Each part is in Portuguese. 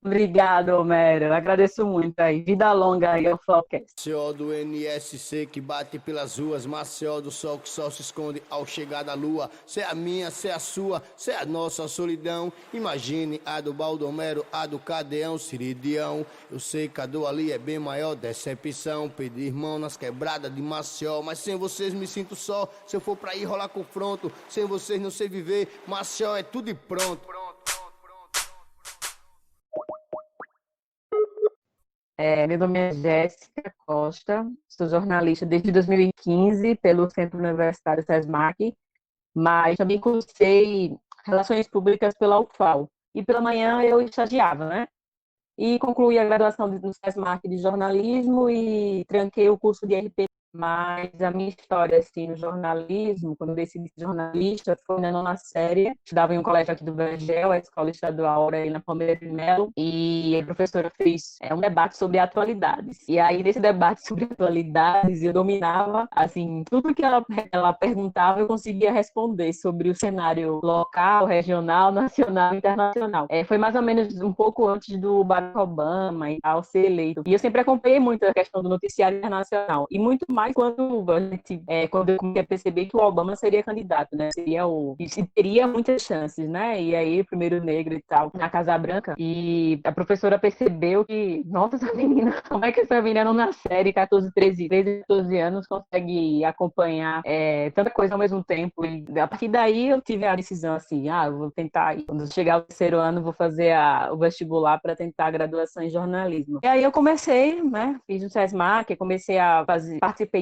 Obrigado, Homero. Eu agradeço muito aí. Vida longa aí ao Flowcast. Maceió do NSC que bate pelas ruas, Maceió do sol que só se esconde ao chegar da lua. Cê é a minha, cê é a sua, cê é a nossa solidão. Imagine a do Baldomero, a do Cadeão, Ciridião. Eu sei que a do ali é bem maior, decepção. Pedir irmão nas quebradas de Maceió, mas sem vocês me sinto só. Se eu for pra ir rolar confronto, sem vocês não sei viver. Maceió é tudo e pronto. Meu nome é Jéssica Costa, sou jornalista desde 2015 pelo Centro Universitário SESMAC, mas também cursei Relações Públicas pela UFAL. E pela manhã eu estagiava, né? E concluí a graduação no SESMAC de jornalismo e tranquei o curso de RP. Mas a minha história assim, no jornalismo, quando eu decidi ser jornalista, foi na nona série. Estudava em um colégio aqui do Vergel, a Escola Estadual Aurelina Palmeira de Melo, e a professora fez um debate sobre atualidades. E aí, nesse debate sobre atualidades, eu dominava, assim, tudo que ela perguntava, eu conseguia responder sobre o cenário local, regional, nacional e internacional. Foi mais ou menos um pouco antes do Barack Obama e tal ser eleito. E eu sempre acompanhei muito a questão do noticiário internacional, e muito mais quando eu comecei a perceber que o Obama seria candidato, né? E teria muitas chances, né? E aí, o primeiro negro e tal, na Casa Branca. E a professora percebeu que, nossa, essa menina, como é que essa menina na série, 14, 14 anos, consegue acompanhar tanta coisa ao mesmo tempo? E a partir daí eu tive a decisão assim, eu vou tentar, quando chegar ao terceiro ano, vou fazer o vestibular para tentar a graduação em jornalismo. E aí eu comecei, né? Fiz o SESMAC, comecei a participei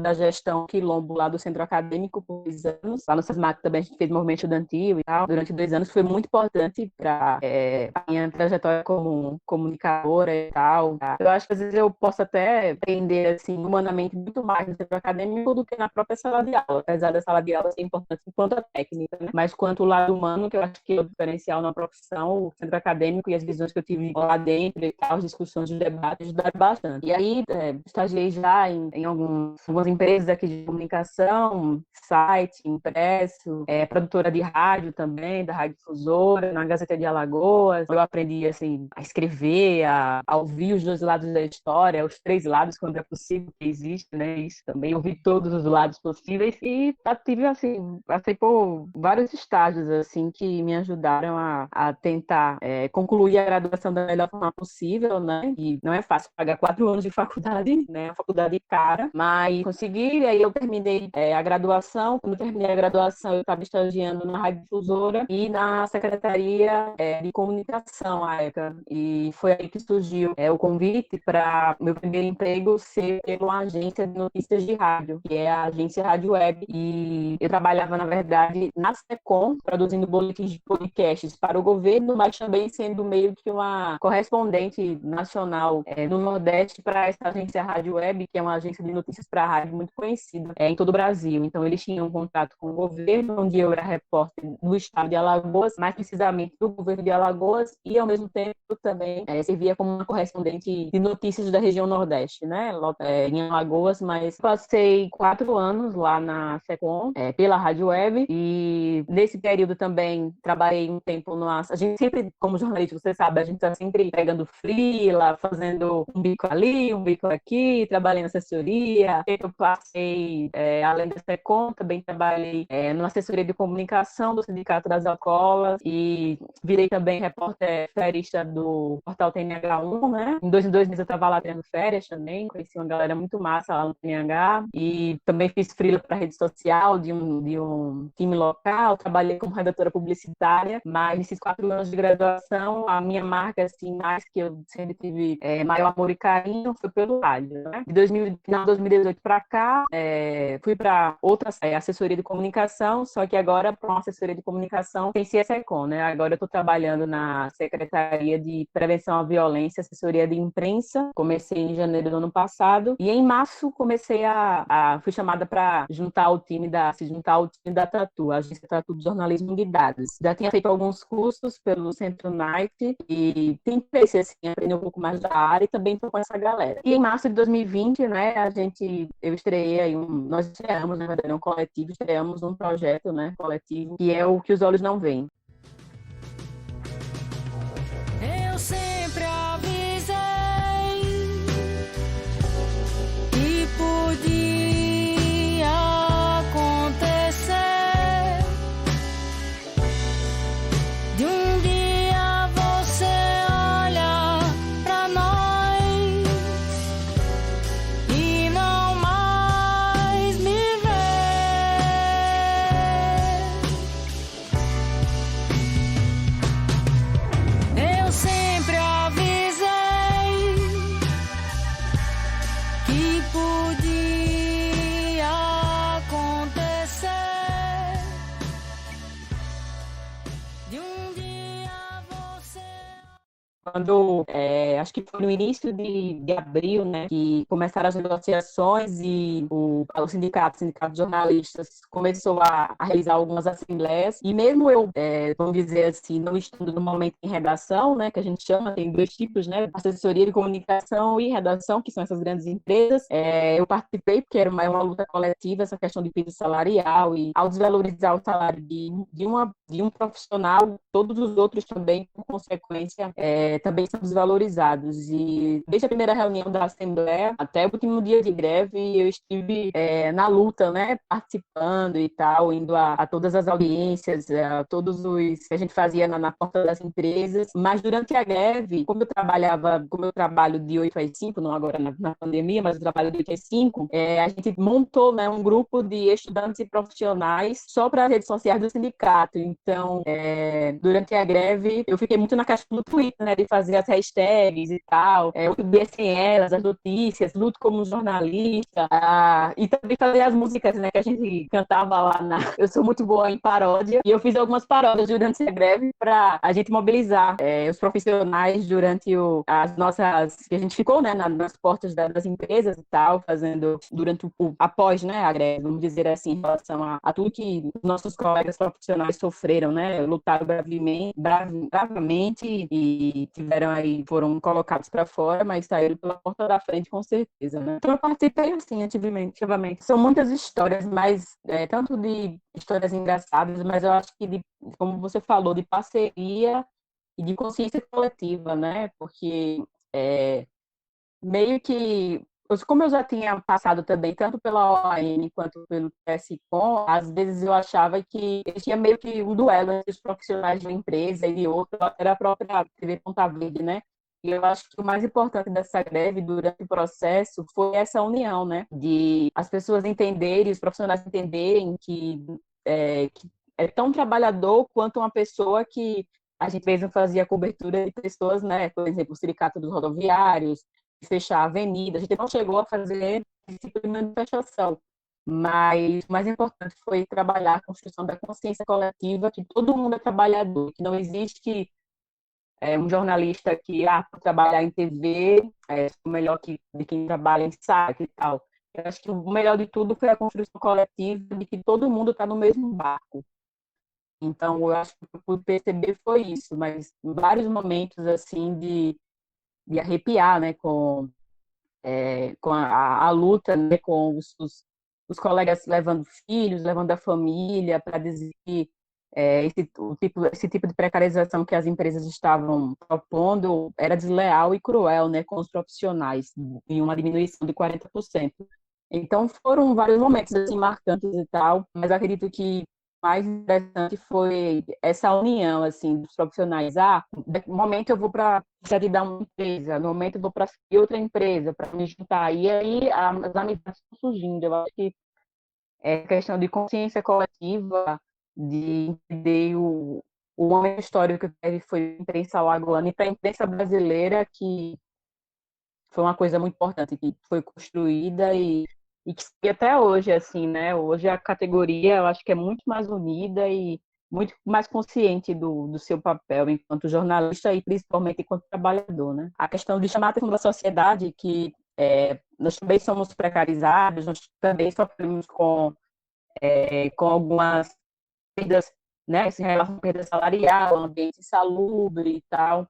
da gestão Quilombo lá do Centro Acadêmico por 2 anos. Lá no SESMAC também a gente fez movimento estudantil e tal. Durante 2 anos foi muito importante para a minha trajetória como comunicadora e tal. Eu acho que às vezes eu posso até aprender assim, humanamente muito mais no centro acadêmico do que na própria sala de aula, apesar da sala de aula ser importante enquanto a técnica, né? Mas quanto o lado humano, que eu acho que é o diferencial na profissão, o centro acadêmico e as visões que eu tive lá dentro e tal, as discussões, os debates ajudaram bastante. E aí, estagiei já em algumas empresas aqui de comunicação, site, impresso, produtora de rádio também, da Rádio Difusora, na Gazeta de Alagoas. Eu aprendi assim, a escrever, a ouvir os dois lados da história, os três lados, quando é possível, que existe, né? Isso também, ouvir todos os lados possíveis. E tive, assim, passei por vários estágios, assim, que me ajudaram a tentar concluir a graduação da melhor forma possível, né? E não é fácil pagar 4 anos de faculdade, né? A faculdade cara, mas consegui, aí eu terminei a graduação. Quando eu terminei a graduação, eu estava estagiando na Rádio Difusora e na Secretaria de Comunicação à época, e foi aí que surgiu o convite para meu primeiro emprego ser pela agência de notícias de rádio, que é a agência Rádio Web, e eu trabalhava, na verdade, na SECOM, produzindo boletins de podcasts para o governo, mas também sendo meio que uma correspondente nacional no Nordeste para essa agência Rádio Web, que é uma agência de notícias para a rádio muito conhecida em todo o Brasil. Então, eles tinham contato com o governo, onde eu era repórter do estado de Alagoas, mais precisamente do governo de Alagoas, e, ao mesmo tempo, também servia como uma correspondente de notícias da região Nordeste, né? Em Alagoas, mas passei 4 anos lá na SECOM, pela Rádio Web, e nesse período também trabalhei um tempo a gente sempre, como jornalista, você sabe, a gente está sempre pegando freela, fazendo um bico ali, um bico aqui, trabalhei na assessoria. Eu passei, além da SECOM, também trabalhei numa assessoria de comunicação do Sindicato das Alcoolas e virei também repórter ferista do portal TNH1, né? Em 2 meses eu estava lá tendo férias também, conheci uma galera muito massa lá no TNH, e também fiz freela para rede social de um time local, trabalhei como redatora publicitária, mas nesses 4 anos de graduação, a minha marca, assim, mais que eu sempre tive maior amor e carinho, foi pelo rádio, né? Final de 2018 para cá, fui para outra assessoria de comunicação, só que agora para uma assessoria de comunicação sem CSECOM, né? Agora eu estou trabalhando na Secretaria de Prevenção à Violência, assessoria de imprensa. Comecei em janeiro do ano passado e em março fui chamada para se juntar ao time da Tatu, a agência Tatu de jornalismo de dados. Já tinha feito alguns cursos pelo Centro Night e tem interesse assim, em aprender um pouco mais da área, e também estou com essa galera. E em março de 2020, né, eu estreiei aí nós estreamos, na verdade, um coletivo, estreamos um projeto, né, coletivo, que é o Que os Olhos Não Veem. Eu quando, acho que foi no início de abril, né, que começaram as negociações e o sindicato de jornalistas, começou a realizar algumas assembleias, e mesmo eu, vamos dizer assim, não estando no momento em redação, né, que a gente chama, tem dois tipos, né, assessoria de comunicação e redação, que são essas grandes empresas, eu participei, porque era uma luta coletiva, essa questão de piso salarial, e ao desvalorizar o salário de um profissional, todos os outros também, por consequência, também são desvalorizados. E desde a primeira reunião da Assembleia até o último dia de greve, eu estive na luta, né, participando e tal, indo a todas as audiências, a todos os que a gente fazia na porta das empresas. Mas durante a greve, como eu trabalho de 8 às 5, não agora na pandemia, mas eu trabalho de 8 às 5, a gente montou, né, um grupo de estudantes e profissionais só para as redes sociais do sindicato. Então, durante a greve, eu fiquei muito na questão do Twitter, né, de fazer as hashtags e tal, o dia sem elas, as notícias, luto como jornalista, e também fazer as músicas, né, que a gente cantava lá Eu sou muito boa em paródia, e eu fiz algumas paródias durante a greve para a gente mobilizar os profissionais durante as nossas, que a gente ficou, né, nas portas das empresas e tal, fazendo durante após, né, a greve, vamos dizer assim, em relação a tudo que nossos colegas profissionais sofreram, né, lutaram bravamente e foram colocados para fora, mas saíram pela porta da frente com certeza, né. Então eu participei assim ativamente. São muitas histórias, mas tanto de histórias engraçadas, mas eu acho que como você falou, de parceria e de consciência coletiva, né, porque meio que, como eu já tinha passado também, tanto pela OAN quanto pelo TSCom, às vezes eu achava que existia meio que um duelo entre os profissionais de uma empresa e de outra, era a própria TV Ponta Verde, né? E eu acho que o mais importante dessa greve durante o processo foi essa união, né? De as pessoas entenderem, os profissionais entenderem que é tão trabalhador quanto uma pessoa que a gente mesmo fazia cobertura de pessoas, né? Por exemplo, o Sindicato dos Rodoviários, fechar a avenida. A gente não chegou a fazer esse tipo de manifestação, mas o mais importante foi trabalhar a construção da consciência coletiva, que todo mundo é trabalhador, que não existe um jornalista que, por trabalhar em TV, sou melhor de quem trabalha em site e tal. Eu acho que o melhor de tudo foi a construção coletiva de que todo mundo está no mesmo barco. Então, eu acho que por perceber foi isso, mas em vários momentos, assim, de arrepiar, né, com a luta, né, com os colegas levando filhos, levando a família, para dizer que esse tipo de precarização que as empresas estavam propondo era desleal e cruel, né, com os profissionais, em uma diminuição de 40%. Então, foram vários momentos assim, marcantes e tal, mas acredito que o mais interessante foi essa união assim dos profissionais. No momento eu vou para dar uma empresa, no momento eu vou para outra empresa para me juntar. E aí as amizades estão surgindo. Eu acho que é questão de consciência coletiva, de entender o momento histórico que foi a imprensa alagoana e para a imprensa brasileira, que foi uma coisa muito importante, que foi construída e que segue até hoje, assim, né? Hoje a categoria, eu acho que é muito mais unida e muito mais consciente do seu papel enquanto jornalista e principalmente enquanto trabalhador, né? A questão de chamar a atenção da sociedade que nós também somos precarizados, nós também sofremos com algumas perdas, né? Em relação à perda salarial, ambiente insalubre e tal.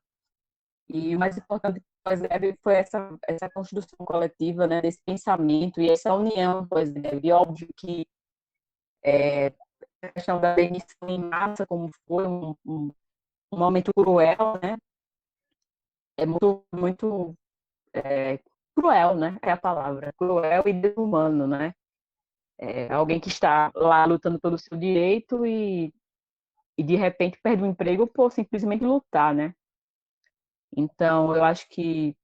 E o mais importante pós-greve foi essa construção coletiva, né, desse pensamento e essa união pós-greve. Óbvio que a questão da demissão em massa, como foi um momento cruel, né, é muito cruel, né, é a palavra, cruel e desumano, né. Alguém que está lá lutando pelo seu direito e de repente perde o emprego por simplesmente lutar, né. Então, eu acho que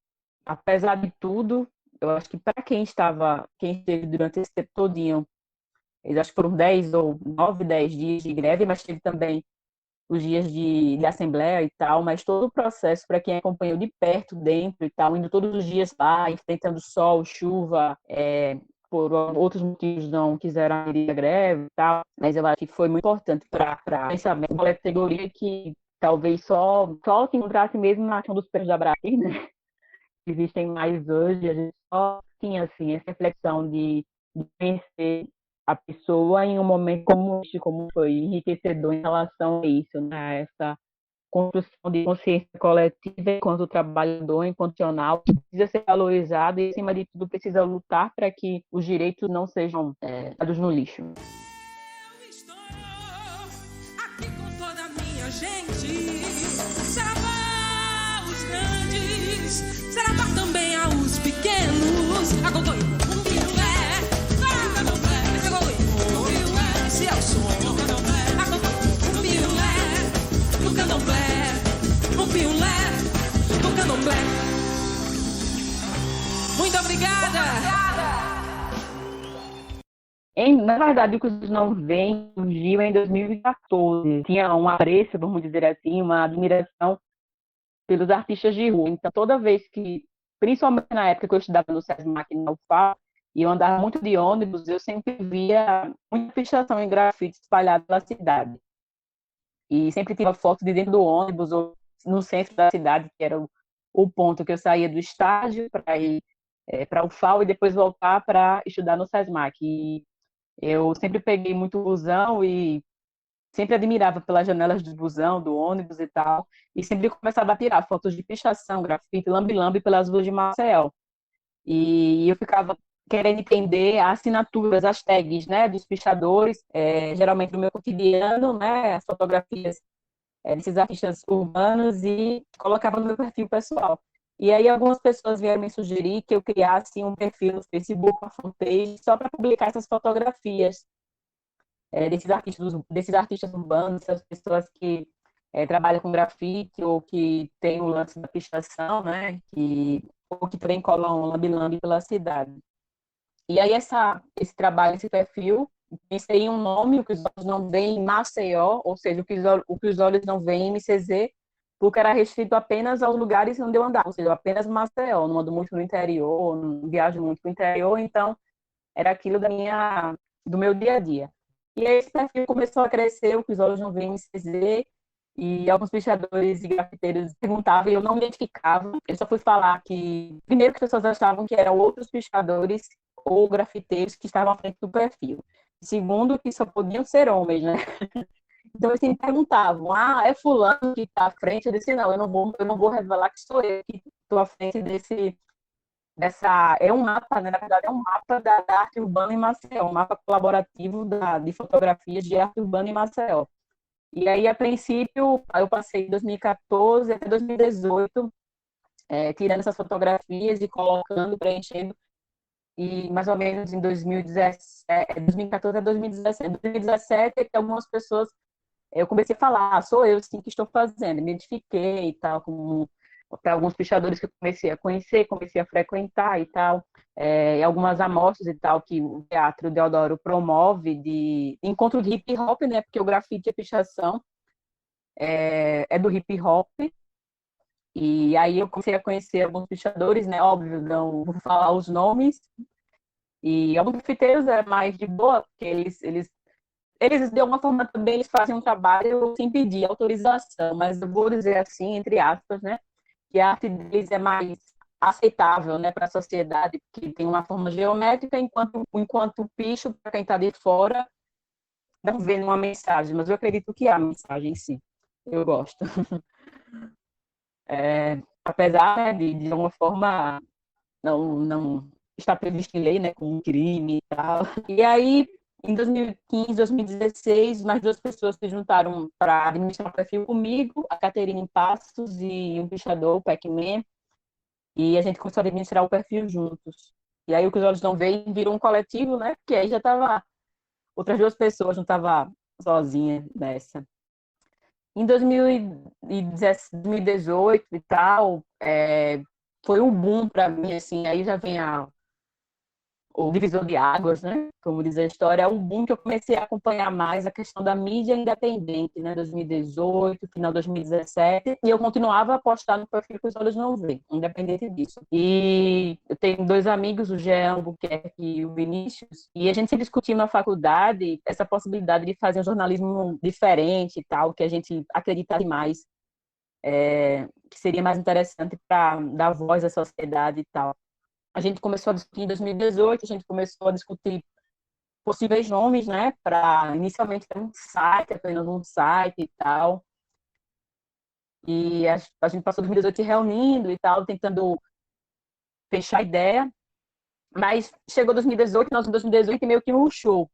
apesar de tudo, eu acho que para quem esteve durante esse tempo todinho, eles acho que foram 10 ou 9, 10 dias de greve, mas teve também os dias de assembleia e tal, mas todo o processo, para quem acompanhou de perto, dentro e tal, indo todos os dias lá, enfrentando sol, chuva, por outros motivos não quiseram aderir à greve e tal, mas eu acho que foi muito importante para o pensamento da categoria que talvez só se encontrasse mesmo na ação dos pés da Brasil, né? Existem mais hoje, a gente só tinha assim, essa reflexão de conhecer a pessoa em um momento como este, como foi enriquecedor em relação a isso, né? Essa construção de consciência coletiva enquanto trabalhador, enquanto profissional, que precisa ser valorizado e, acima de tudo, precisa lutar para que os direitos não sejam dados no lixo. Eu estou aqui com toda a minha gente. Saravá os grandes, saravá também aos pequenos. Agogoi, piulé, candomblé, agogoi, piulé, esse é o som. Agogoi, piulé, no candomblé, piulé, no candomblé. Muito obrigada. Na verdade, o que os não vem surgiu em 2014. Tinha um apreço, vamos dizer assim, uma admiração pelos artistas de rua. Então, toda vez que, principalmente na época que eu estudava no SESMAC na UFAL, e eu andava muito de ônibus, eu sempre via muita pichação em grafite espalhada pela cidade. E sempre tinha foto de dentro do ônibus ou no centro da cidade, que era o ponto que eu saía do estágio para ir para a UFAL e depois voltar para estudar no SESMAC. E eu sempre peguei muito busão e sempre admirava pelas janelas do busão, do ônibus e tal, e sempre começava a tirar fotos de pichação, grafite, lambe-lambe pelas ruas de Maceió. E eu ficava querendo entender as assinaturas, as tags, né, dos pichadores, geralmente no meu cotidiano, né, as fotografias desses artistas urbanos e colocava no meu perfil pessoal. E aí algumas pessoas vieram me sugerir que eu criasse um perfil no Facebook, uma fanpage, só para publicar essas fotografias desses artistas urbanos, essas pessoas que trabalham com grafite ou que tem o lance da pichação, né? Ou que também colam lambe-lambe pela cidade. E aí esse trabalho, esse perfil, pensei em um nome, o que os olhos não veem em Maceió, ou seja, o que os olhos não veem em MCZ, porque era restrito apenas aos lugares onde eu andava, ou seja, apenas Maceió, não ando muito no interior, não viajo muito para o interior, então era aquilo do meu dia a dia. E aí esse perfil começou a crescer, o que os olhos não veem em MCZ, e alguns pichadores e grafiteiros perguntavam e eu não me identificava. Eu só fui falar que, primeiro, que as pessoas achavam que eram outros pichadores ou grafiteiros que estavam à frente do perfil. Segundo, que só podiam ser homens, né? Então, eles me perguntavam, é fulano que está à frente? Eu disse, não, eu não vou revelar que sou eu que estou à frente é um mapa, né? Na verdade, é um mapa da arte urbana em Maceió, um mapa colaborativo de fotografias de arte urbana em Maceió. E aí, a princípio, eu passei de 2014 até 2018, tirando essas fotografias e colocando, preenchendo, e mais ou menos em 2014 a 2017. Em 2017 é que algumas pessoas, eu comecei a falar, sou eu sim que estou fazendo, me identifiquei e tal, para alguns pichadores que eu comecei a conhecer, comecei a frequentar e tal, e algumas amostras e tal que o Teatro Deodoro promove de encontro de hip hop, né? Porque o grafite e a pichação é do hip hop. E aí eu comecei a conhecer alguns pichadores, né? Óbvio, não vou falar os nomes. E alguns grafiteiros é mais de boa, porque eles de alguma forma também eles fazem um trabalho sem pedir autorização, mas eu vou dizer assim, entre aspas, né? Que a arte deles é mais aceitável, né, para a sociedade, que tem uma forma geométrica, enquanto o picho, para quem está de fora, não vê nenhuma mensagem, mas eu acredito que há mensagem em si. Eu gosto. Apesar, né, de alguma forma não estar previsto em lei, né, como um crime e tal. E aí, em 2015, 2016, mais duas pessoas se juntaram para administrar o perfil comigo, a Caterine Passos e um pichador, o Pac-Man, e a gente começou a administrar o perfil juntos. E aí o que os olhos não veem virou um coletivo, né? Porque aí já tava outras duas pessoas, não estava sozinha nessa. Em 2018 e tal, foi um boom para mim, assim, aí já vem o divisor de águas, né? Como diz a história, é um boom que eu comecei a acompanhar mais a questão da mídia independente, né? 2018, final de 2017, e eu continuava a postar no perfil que os olhos não veem, independente disso. E eu tenho dois amigos, o Jean Albuquerque e o Vinícius, e a gente se discutiu na faculdade essa possibilidade de fazer um jornalismo diferente e tal, que a gente acreditasse mais que seria mais interessante para dar voz à sociedade e tal. A gente começou a discutir em 2018, a gente começou a discutir possíveis nomes, né, para inicialmente ter um site, apenas um site e tal. E a gente passou 2018 se reunindo e tal, tentando fechar a ideia, mas chegou 2018, nós em 2018 meio que murchou.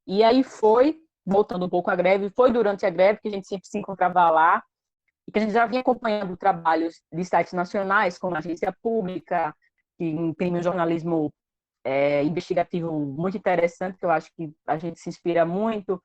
E aí foi, voltando um pouco à greve, foi durante a greve que a gente sempre se encontrava lá, e que a gente já vinha acompanhando trabalhos de sites nacionais, como a Agência Pública, que imprime um jornalismo investigativo muito interessante, que eu acho que a gente se inspira muito.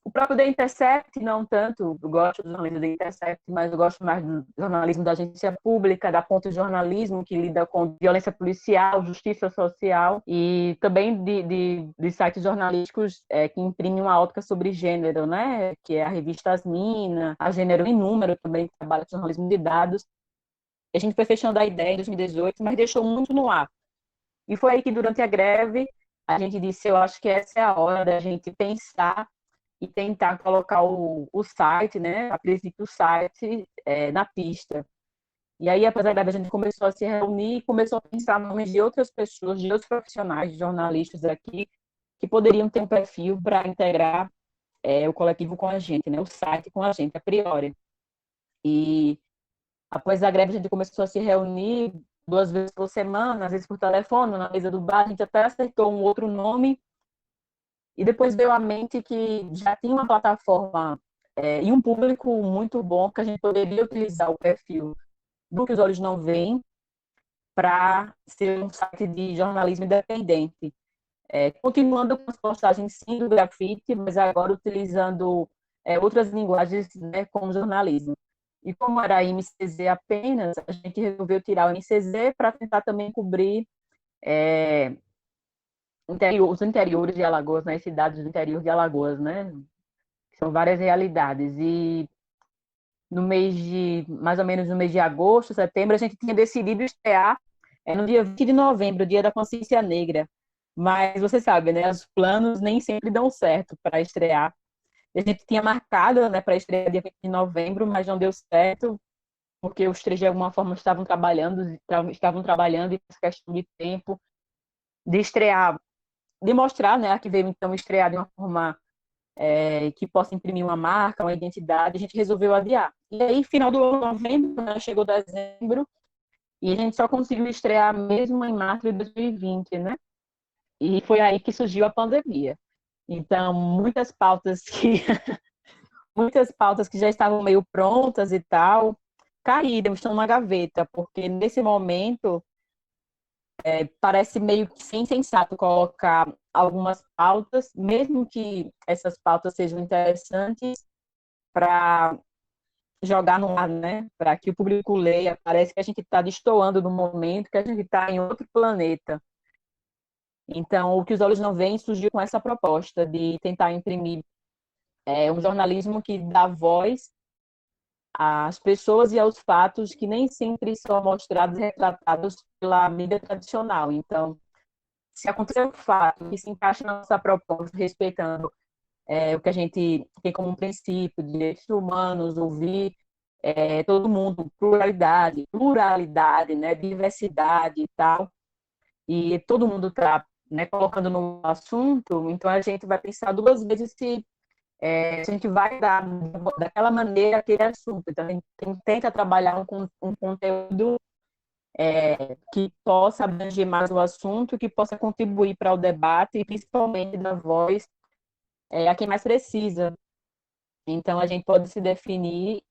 O próprio The Intercept, não tanto, eu gosto do jornalismo da Intercept, mas eu gosto mais do jornalismo da Agência Pública, da Ponto Jornalismo, que lida com violência policial, justiça social, e também de sites jornalísticos que imprimem uma ótica sobre gênero, né? Que é a revista Asmina, a Gênero em Número, também que trabalha com jornalismo de dados. A gente foi fechando a ideia em 2018, mas deixou muito no ar. E foi aí que, durante a greve, a gente disse, eu acho que essa é a hora da gente pensar e tentar colocar o site, né, a princípio o site na pista. E aí, apesar da greve, a gente começou a se reunir e começou a pensar nomes de outras pessoas, de outros profissionais, de jornalistas aqui, que poderiam ter um perfil para integrar o coletivo com a gente, né, o site com a gente, a priori. E após a greve, a gente começou a se reunir 2 vezes por semana, às vezes por telefone, na mesa do bar, a gente até acertou um outro nome, e depois veio à mente que já tinha uma plataforma e um público muito bom, que a gente poderia utilizar o perfil do Que os Olhos Não Veem para ser um site de jornalismo independente. Continuando com as postagens sim do grafite, mas agora utilizando outras linguagens, né, como jornalismo. E como era MCZ apenas, a gente resolveu tirar o MCZ para tentar também cobrir os interiores de Alagoas, né, cidades do interior de Alagoas, né? São várias realidades. E mais ou menos no mês de agosto, setembro, a gente tinha decidido estrear no dia 20 de novembro, Dia da Consciência Negra. Mas você sabe, né, os planos nem sempre dão certo para estrear. A gente tinha marcado, né, para estrear dia 20 de novembro, mas não deu certo, porque os três de alguma forma estavam trabalhando e por questão de tempo de estrear, de mostrar, né, que veio então estrear de uma forma que possa imprimir uma marca, uma identidade, a gente resolveu adiar. E aí, final do ano, novembro, né, chegou dezembro, e a gente só conseguiu estrear mesmo em março de 2020, né? E foi aí que surgiu a pandemia. Então, muitas pautas que já estavam meio prontas e tal, caíram, estão numa gaveta, porque nesse momento parece meio que insensato colocar algumas pautas, mesmo que essas pautas sejam interessantes, para jogar no ar, né? Para que o público leia. Parece que a gente está destoando do momento, que a gente está em outro planeta. Então, o Que os Olhos Não Veem surgiu com essa proposta de tentar imprimir um jornalismo que dá voz às pessoas e aos fatos que nem sempre são mostrados e retratados pela mídia tradicional. Então, se acontecer um fato que se encaixa na nossa proposta, respeitando o que a gente tem como um princípio, direitos humanos, ouvir todo mundo, pluralidade, né, diversidade e tal, e todo mundo está, né, colocando no assunto, então a gente vai pensar 2 vezes se a gente vai dar daquela maneira aquele assunto. Então, a gente tenta trabalhar um conteúdo que possa abranger mais o assunto, que possa contribuir para o debate e principalmente dar voz a quem mais precisa. Então, a gente pode se definir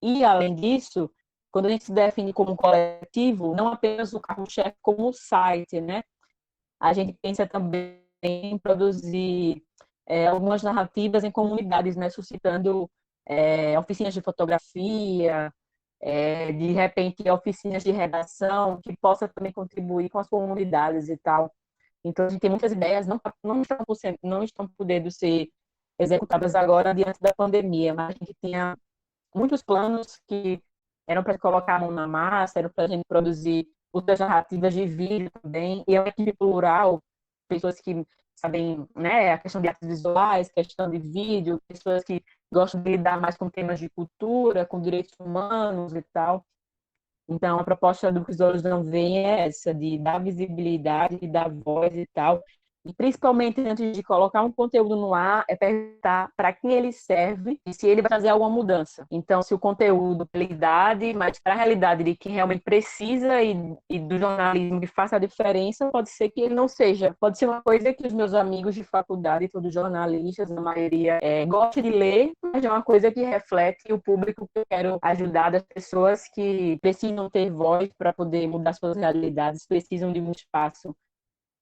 e além disso, quando a gente se define como um coletivo, não apenas o carro-chefe como o site, né? A gente pensa também em produzir algumas narrativas em comunidades, né? Suscitando oficinas de fotografia, de repente oficinas de redação, que possa também contribuir com as comunidades e tal. Então, a gente tem muitas ideias, não estão podendo ser executadas agora diante da pandemia, mas a gente tinha muitos planos que eram para colocar a mão na massa, eram para a gente produzir outras narrativas de vídeo também, e é uma equipe plural, pessoas que sabem, né, a questão de artes visuais, questão de vídeo, pessoas que gosto de lidar mais com temas de cultura, com direitos humanos e tal. Então, a proposta do Que os Olhos Não Veem é essa, de dar visibilidade, de dar voz e tal. E, principalmente, antes de colocar um conteúdo no ar, é perguntar para quem ele serve e se ele vai fazer alguma mudança. Então, se o conteúdo, pela idade, mas para a realidade de quem realmente precisa e do jornalismo que faça a diferença, pode ser que ele não seja. Pode ser uma coisa que os meus amigos de faculdade, todos jornalistas, a maioria, goste de ler, mas é uma coisa que reflete o público que eu quero ajudar, das pessoas que precisam ter voz para poder mudar suas realidades, precisam de um espaço.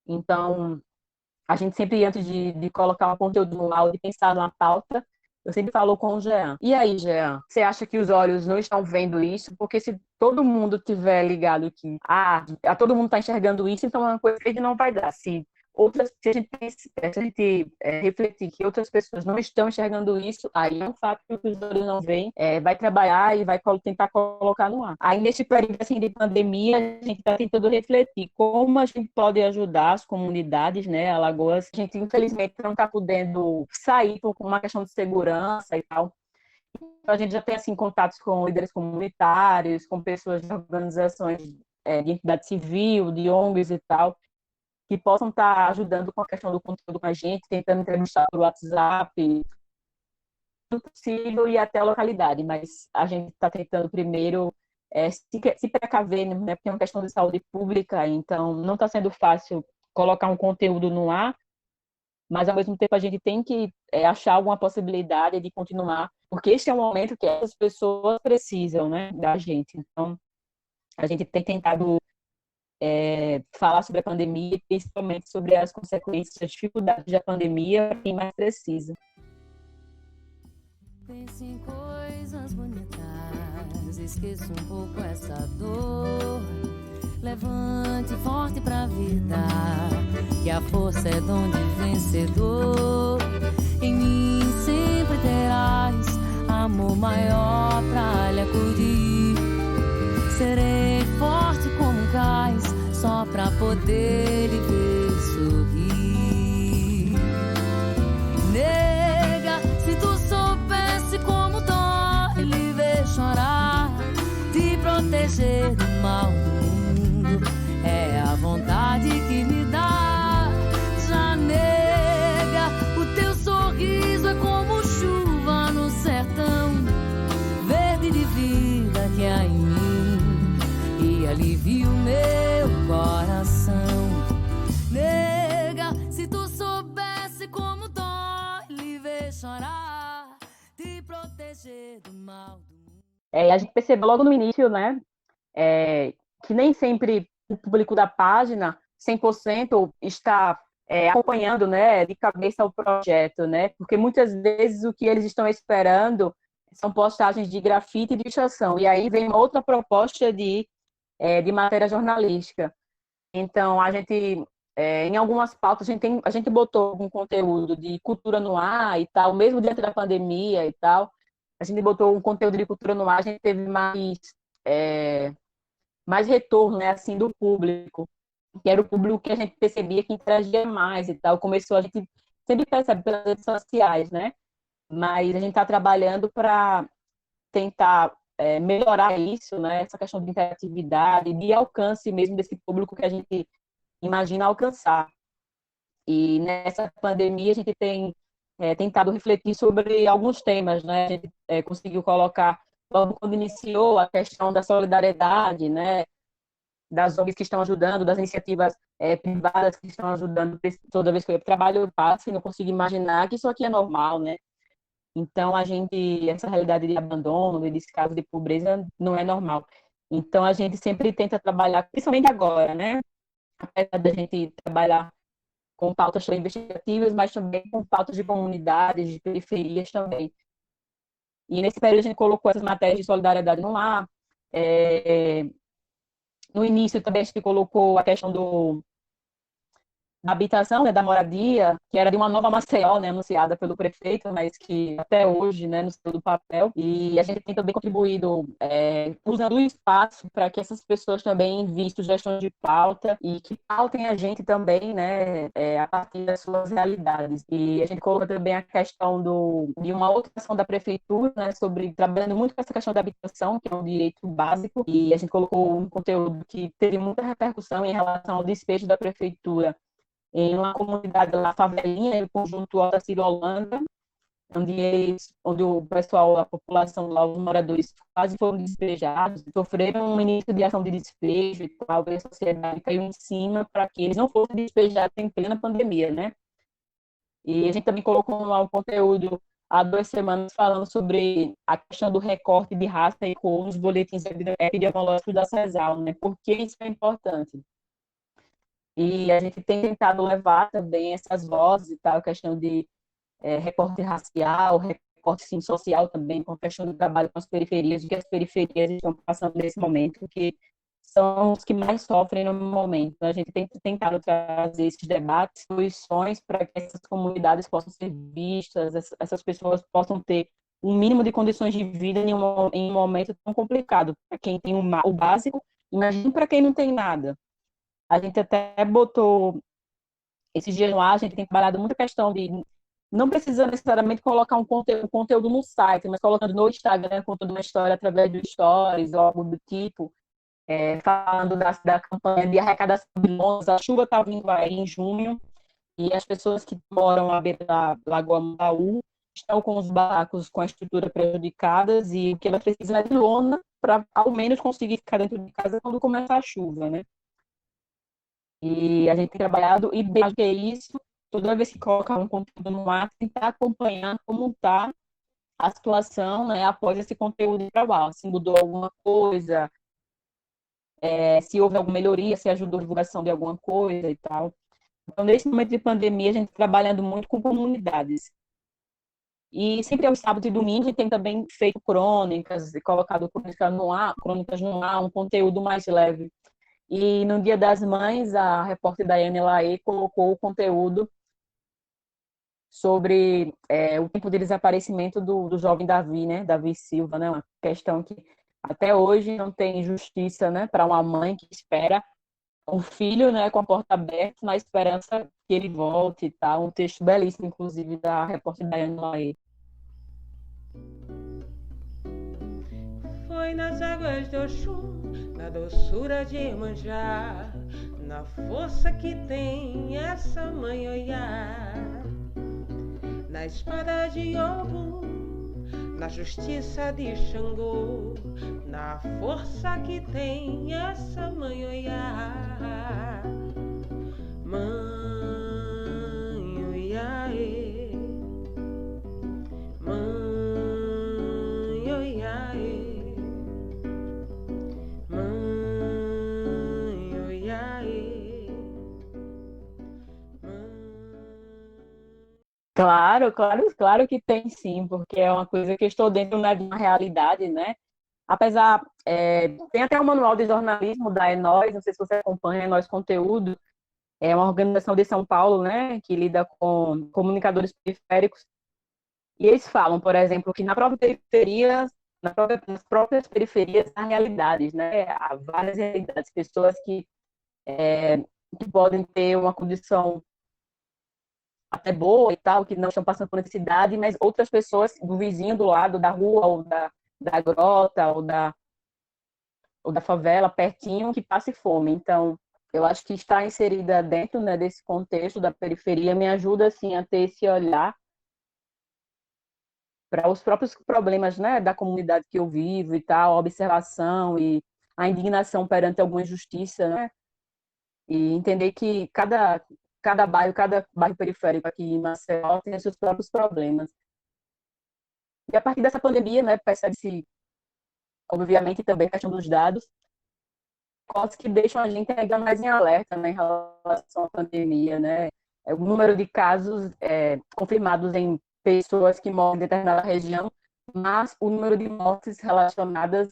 Então, a gente sempre, antes de colocar um conteúdo no ar, de pensar numa pauta, eu sempre falo com o Jean. E aí, Jean, você acha que os olhos não estão vendo isso? Porque se todo mundo tiver ligado que, todo mundo está enxergando isso, então é uma coisa que não vai dar. Se a gente refletir que outras pessoas não estão enxergando isso, aí é um fato que os olhos não veem, vai trabalhar e vai tentar colocar no ar. Aí, nesse período assim, de pandemia, a gente está tentando refletir como a gente pode ajudar as comunidades, né? Alagoas, a gente, infelizmente, não está podendo sair por uma questão de segurança e tal. Então, a gente já tem assim, contatos com líderes comunitários, com pessoas de organizações de entidade civil, de ONGs e tal, que possam estar ajudando com a questão do conteúdo com a gente, tentando entrevistar por WhatsApp, tudo possível e até a localidade, mas a gente está tentando primeiro se precaver, né, porque é uma questão de saúde pública, então não está sendo fácil colocar um conteúdo no ar, mas ao mesmo tempo a gente tem que achar alguma possibilidade de continuar, porque este é um momento que essas pessoas precisam, né, da gente. Então, a gente tem tentado falar sobre a pandemia, principalmente sobre as consequências, as dificuldades da pandemia para quem mais precisa. Pense em coisas bonitas, esqueça um pouco essa dor. Levante forte pra vida, que a força é dom de vencedor. Em mim sempre terás amor maior pra lhe acudir. Serei forte como um cais, só pra poder lhe ver sorrir. Nega, se tu soubesse como dói lhe ver chorar, te proteger do mal do mundo, é a vontade que me dá. Já nega, o teu sorriso é como chuva no sertão, verde de vida que há em mim e alivia o meu coração. Nega, se tu soubesse como dói lhe ver chorar, te proteger do mal do mundo. A gente percebeu logo no início, né, que nem sempre o público da página 100% está acompanhando, né, de cabeça o projeto, né, porque muitas vezes o que eles estão esperando são postagens de grafite e de pichação, e aí vem outra proposta de matéria jornalística. Então, a gente, em algumas pautas, a gente botou algum conteúdo de cultura no ar e tal, mesmo dentro da pandemia e tal, a gente botou um conteúdo de cultura no ar, a gente teve mais retorno, né, assim, do público, que era o público que a gente percebia que interagia mais e tal. A gente sempre percebe pelas redes sociais, né, mas a gente está trabalhando para tentar melhorar isso, né, essa questão de interatividade, de alcance mesmo desse público que a gente imagina alcançar. E nessa pandemia a gente tem tentado refletir sobre alguns temas, né? A gente conseguiu colocar, logo quando iniciou, a questão da solidariedade, né? Das ONGs que estão ajudando, das iniciativas privadas que estão ajudando. Toda vez que eu trabalho, eu passo e não consigo imaginar que isso aqui é normal, né? Então, essa realidade de abandono, de descaso, de pobreza, não é normal. Então, a gente sempre tenta trabalhar, principalmente agora, né? Apesar da gente trabalhar com pautas investigativas, mas também com pautas de comunidades, de periferias também. E nesse período a gente colocou essas matérias de solidariedade no ar. No início também a gente colocou a questão da habitação, né, da moradia, que era de uma nova Maceió, né, anunciada pelo prefeito, mas que até hoje, né, não saiu do papel. E a gente tem também contribuído usando o espaço para que essas pessoas também enviem sugestões de pauta e que pautem a gente também, né, a partir das suas realidades. E a gente coloca também a questão de uma outra ação da prefeitura, né, sobre trabalhando muito com essa questão da habitação, que é um direito básico, e a gente colocou um conteúdo que teve muita repercussão em relação ao despejo da prefeitura em uma comunidade lá, favelinha, o conjunto Otacílio Holanda, onde o pessoal, a população lá, os moradores quase foram despejados, sofreram um início de ação de despejo e tal, e a sociedade caiu em cima para que eles não fossem despejados em plena pandemia, né? E a gente também colocou lá um conteúdo há 2 semanas falando sobre a questão do recorte de raça e cor nos boletins epidemiológicos da CESAL, né? Por que isso é importante? E a gente tem tentado levar também essas vozes e tal, a questão de recorte racial, recorte sim, social também, com a questão do trabalho com as periferias, o que as periferias estão passando nesse momento, porque são os que mais sofrem no momento. A gente tem tentado trazer esses debates, soluções para que essas comunidades possam ser vistas, essas pessoas possam ter um mínimo de condições de vida em um momento tão complicado. Para quem tem o básico, imagina para quem não tem nada. A gente até botou esses dias no ar, a gente tem trabalhado muita questão de não precisa necessariamente colocar um conteúdo no site, mas colocando no Instagram, contando uma história através do Stories ou algo do tipo, falando da campanha de arrecadação de lonas. A chuva está vindo aí em junho e as pessoas que moram à beira da Lagoa Mandaú estão com os barracos com a estrutura prejudicadas e o que elas precisam é de lona para ao menos conseguir ficar dentro de casa quando começar a chuva, né? E a gente tem trabalhado, e bem que é isso, toda vez que coloca um conteúdo no ar, tentar acompanhar como está a situação, né, após esse conteúdo para o ar, se mudou alguma coisa, se houve alguma melhoria, se ajudou a divulgação de alguma coisa e tal. Então, nesse momento de pandemia, a gente está trabalhando muito com comunidades. E sempre aos sábados e domingos, a gente tem também feito crônicas, e colocado crônicas no ar, um conteúdo mais leve. E no Dia das Mães, a repórter Daiane Laê colocou o conteúdo sobre o tempo de desaparecimento do jovem Davi, né? Davi Silva, né? Uma questão que até hoje não tem justiça, né? Para uma mãe que espera um filho, né? Com a porta aberta, na esperança que ele volte e tal. Um texto belíssimo, inclusive, da repórter Daiane Laê. Foi nas águas do Oxum, na doçura de Iemanjá, na força que tem essa mãe Oiá, na espada de Ogum, na justiça de Xangô, na força que tem essa mãe Oiá. Mãe Oiaê, mãe Oiaê. Claro, claro, claro que tem sim, porque é uma coisa que eu estou dentro, né, de uma realidade, né? Apesar, tem até um manual de jornalismo da Enós, não sei se você acompanha, Enós Conteúdo, é uma organização de São Paulo, né, que lida com comunicadores periféricos, e eles falam, por exemplo, que nas próprias periferias há realidades, né? Há várias realidades, pessoas que podem ter uma condição até boa e tal, que não estão passando por necessidade, mas outras pessoas do vizinho do lado, da rua, ou da grota, ou da favela, pertinho, que passe fome. Então, eu acho que estar inserida dentro, né, desse contexto da periferia me ajuda, assim, a ter esse olhar para os próprios problemas, né, da comunidade que eu vivo e tal, a observação e a indignação perante alguma injustiça, né, e entender que cada bairro periférico aqui em Maceió tem os seus próprios problemas. E a partir dessa pandemia, né, percebe-se, obviamente, também a questão dos dados, coisas que deixam a gente ainda mais em alerta, né, em relação à pandemia, né? O número de casos confirmados em pessoas que moram em determinada região, mas o número de mortes relacionadas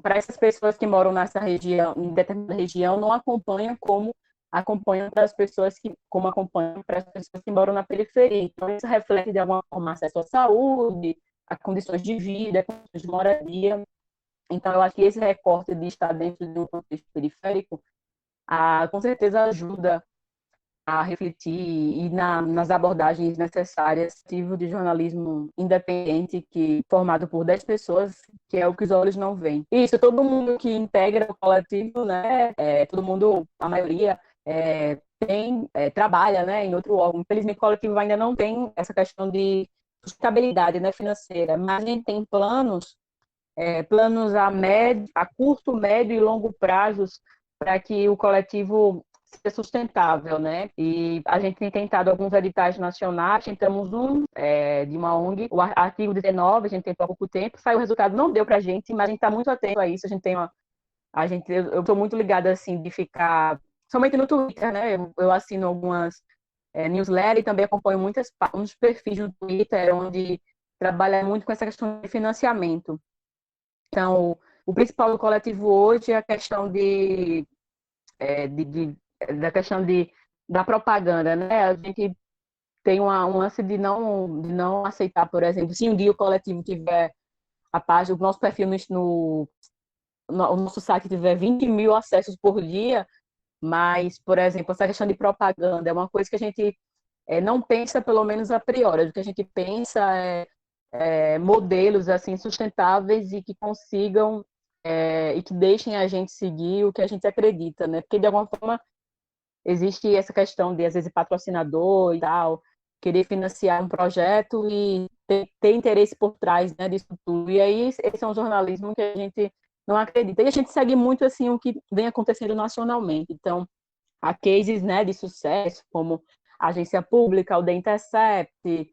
para essas pessoas que moram nessa região, em determinada região, não acompanha como acompanham para as pessoas como acompanham para as pessoas que moram na periferia. Então, isso reflete, de alguma forma, acesso à saúde, a condições de vida, a condições de moradia. Então, eu acho que esse recorte de estar dentro de um contexto periférico, com certeza ajuda a refletir e nas abordagens necessárias, tipo de jornalismo independente formado por 10 pessoas, que é o que os olhos não veem. Isso, todo mundo que integra o coletivo, né, todo mundo, a maioria, trabalha, né, em outro órgão. Infelizmente, o coletivo ainda não tem essa questão de sustentabilidade, né, financeira, mas a gente tem planos a curto, médio e longo prazos para que o coletivo seja sustentável, né? E a gente tem tentado alguns editais nacionais, tentamos de uma ONG, o artigo 19, a gente tentou há pouco tempo, saiu o resultado, não deu para a gente, mas a gente está muito atento a isso, eu estou muito ligada, assim, de ficar, somente no Twitter, né? Eu assino algumas newsletters e também acompanho uns perfis no Twitter, onde trabalha muito com essa questão de financiamento. Então, o principal do coletivo hoje é a questão da questão da propaganda, né? A gente tem um lance de não aceitar, por exemplo, se um dia o coletivo tiver a página, o nosso perfil o nosso site tiver 20 mil acessos por dia, mas, por exemplo, essa questão de propaganda é uma coisa que a gente não pensa, pelo menos a priori. O que a gente pensa modelos assim sustentáveis e que consigam e que deixem a gente seguir o que a gente acredita, né? Porque de alguma forma existe essa questão de às vezes patrocinador e tal, querer financiar um projeto e ter interesse por trás, né, disso tudo. E aí esse é um jornalismo que a gente não acredita. E a gente segue muito assim o que vem acontecendo nacionalmente. Então, há cases, né, de sucesso, como a Agência Pública, o The Intercept,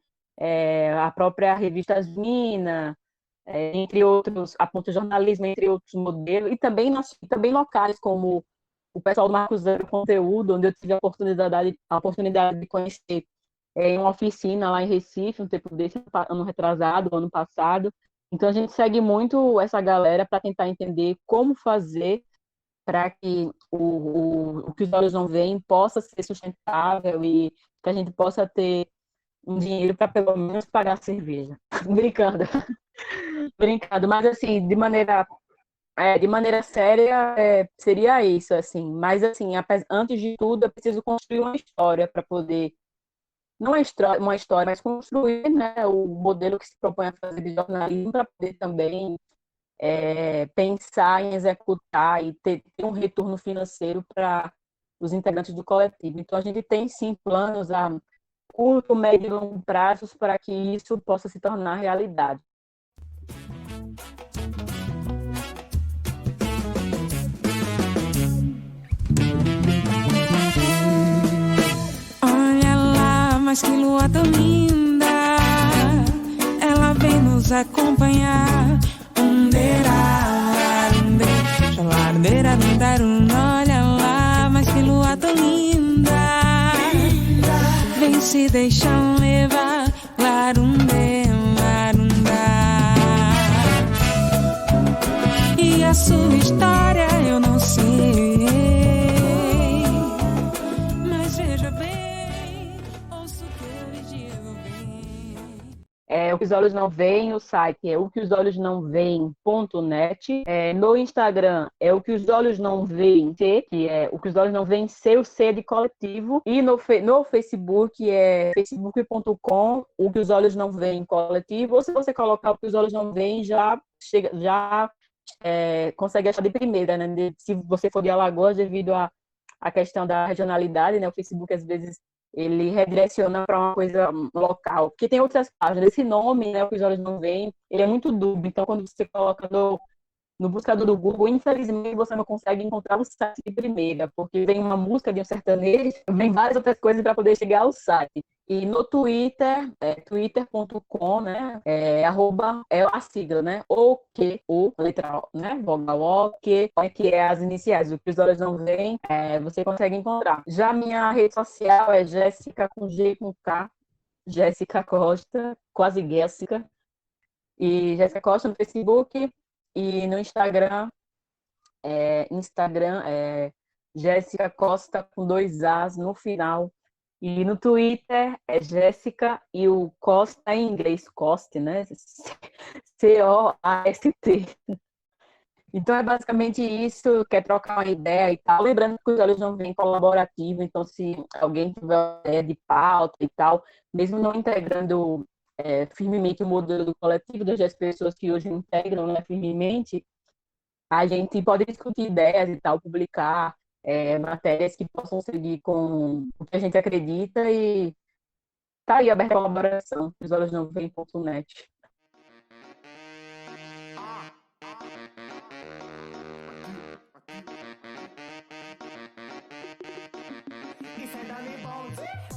a própria revista As Minas, entre outros, a Ponto Jornalismo, entre outros modelos, e também locais, como o pessoal do Marco Zero Conteúdo, onde eu tive a oportunidade de conhecer em uma oficina lá em Recife, um tempo desse, ano retrasado, ano passado. Então, a gente segue muito essa galera para tentar entender como fazer para que o que os olhos não veem possa ser sustentável e que a gente possa ter um dinheiro para pelo menos pagar a cerveja. Brincando, brincando, mas assim, de maneira séria, seria isso, assim. Mas assim, antes de tudo, eu preciso construir uma história para poder, não uma história, mas construir, né, o modelo que se propõe a fazer de jornalismo para poder também pensar em executar e ter um retorno financeiro para os integrantes do coletivo. Então, a gente tem, sim, planos a curto, médio e longo prazos para que isso possa se tornar realidade. Olha lá, mas que lua tão linda, ela vem nos acompanhar. Olha lá, mas que lua tão linda, vem se deixar levar. E a sua história eu não sei, mas veja bem, ouço o que eu lhe digo bem. O que os olhos não veem, o site é o que os olhos não veem.net. No Instagram é o que os olhos não veem C, que é o que os olhos não veem C, o C de coletivo. E no Facebook é facebook.com, o que os olhos não veem coletivo. Ou se você colocar o que os olhos não veem, já consegue achar de primeira, né? Se você for de Alagoas, devido à questão da regionalidade, né? O Facebook às vezes ele redireciona para uma coisa local, porque tem outras páginas. Esse nome, né, o que os olhos não veem, ele é muito dúbio. Então, quando você coloca no buscador do Google, infelizmente, você não consegue encontrar o site de primeira, porque vem uma música de um sertanejo, vem várias outras coisas para poder chegar ao site. E no Twitter, twitter.com, né, arroba, a sigla, né, letra O, né, vogal O, que é as iniciais, o que os olhos não veem, você consegue encontrar. Já minha rede social é Jéssica com G com K, Jéssica Costa, quase Jéssica, e Jéssica Costa no Facebook, e no Instagram Jéssica Costa com 2 As no final. E no Twitter é Jéssica e o Costa em inglês, Coste, né? C-O-A-S-T. Então é basicamente isso, quer trocar uma ideia e tal. Lembrando que os olhos não vêm colaborativo, então se alguém tiver uma ideia de pauta e tal, mesmo não integrando firmemente o modelo do coletivo, das pessoas que hoje integram, né, firmemente, a gente pode discutir ideias e tal, publicar matérias que possam seguir com o que a gente acredita e tá aí aberta a colaboração, osolhosnãovêm.net. Isso é Dani Bond.